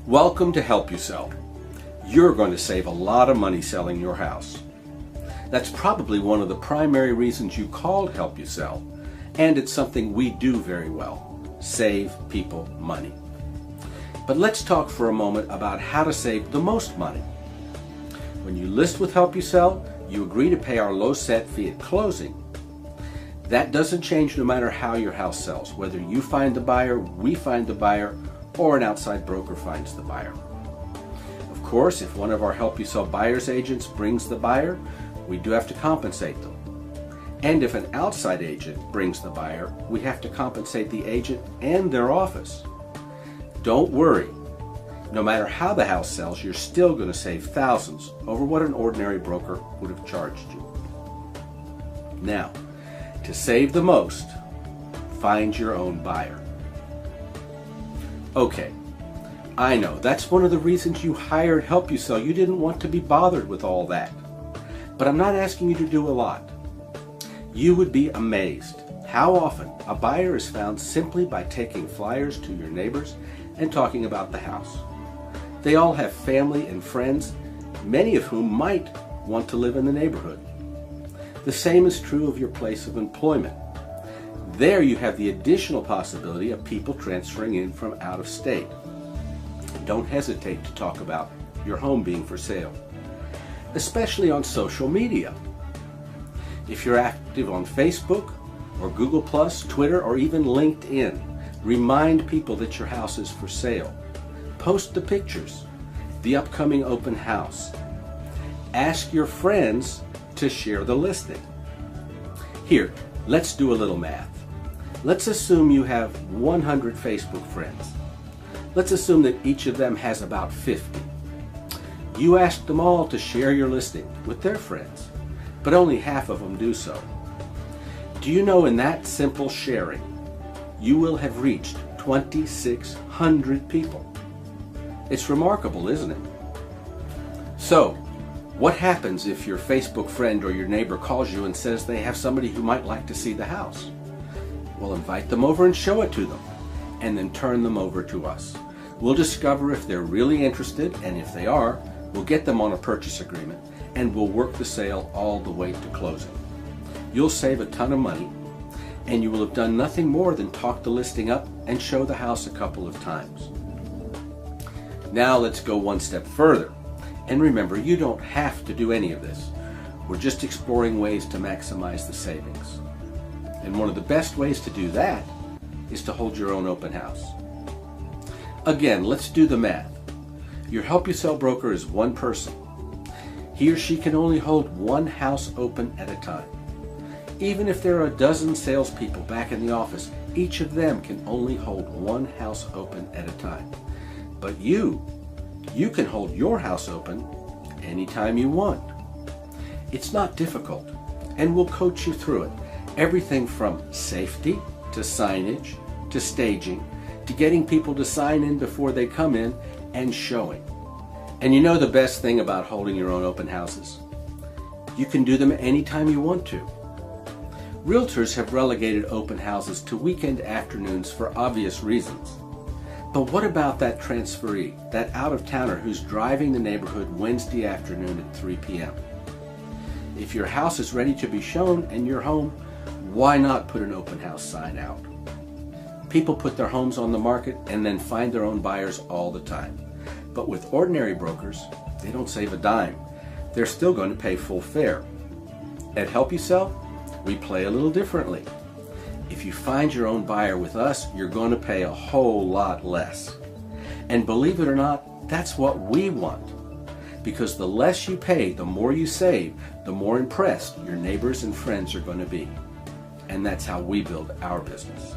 Welcome to Help You Sell. You're going to save a lot of money selling your house. That's probably one of the primary reasons you called Help You Sell, and it's something we do very well: save people money. But let's talk for a moment about how to save the most money. When you list with Help You Sell, you agree to pay our low set fee at closing. That doesn't change no matter how your house sells, whether you find the buyer, we find the buyer, or an outside broker finds the buyer. Of course, if one of our Help You Sell buyer's agents brings the buyer, we do have to compensate them. And if an outside agent brings the buyer, we have to compensate the agent and their office. Don't worry. No matter how the house sells, you're still going to save thousands over what an ordinary broker would have charged you. Now, to save the most, find your own buyer. Okay, I know that's one of the reasons you hired Help You Sell. You didn't want to be bothered with all that. But I'm not asking you to do a lot. You would be amazed how often a buyer is found simply by taking flyers to your neighbors and talking about the house. They all have family and friends, many of whom might want to live in the neighborhood. The same is true of your place of employment. There you have the additional possibility of people transferring in from out of state. Don't hesitate to talk about your home being for sale, especially on social media. If you're active on Facebook or Google+, Twitter, or even LinkedIn, remind people that your house is for sale. Post the pictures, the upcoming open house. Ask your friends to share the listing. Here, let's do a little math. Let's assume you have 100 Facebook friends. Let's assume that each of them has about 50. You ask them all to share your listing with their friends, but only half of them do so. Do you know, in that simple sharing, you will have reached 2,600 people? It's remarkable, isn't it? So, what happens if your Facebook friend or your neighbor calls you and says they have somebody who might like to see the house? Well, invite them over and show it to them, and then turn them over to us. We'll discover if they're really interested, and if they are, we'll get them on a purchase agreement, and we'll work the sale all the way to closing. You'll save a ton of money, and you will have done nothing more than talk the listing up and show the house a couple of times. Now let's go one step further. And remember, you don't have to do any of this. We're just exploring ways to maximize the savings. And one of the best ways to do that is to hold your own open house. Again, let's do the math. Your Help You Sell broker is one person. He or she can only hold one house open at a time. Even if there are a dozen salespeople back in the office, each of them can only hold one house open at a time. But you can hold your house open anytime you want. It's not difficult, and we'll coach you through it. Everything from safety to signage to staging to getting people to sign in before they come in and showing. And you know the best thing about holding your own open houses? You can do them anytime you want to. Realtors have relegated open houses to weekend afternoons for obvious reasons. But what about that transferee, that out-of-towner who's driving the neighborhood Wednesday afternoon at 3 p.m.? If your house is ready to be shown and you're home, why not put an open house sign out? People put their homes on the market and then find their own buyers all the time. But with ordinary brokers, they don't save a dime. They're still going to pay full fare. At Help You Sell, we play a little differently. If you find your own buyer with us, you're going to pay a whole lot less. And believe it or not, that's what we want. Because the less you pay, the more you save, the more impressed your neighbors and friends are going to be. And that's how we build our business.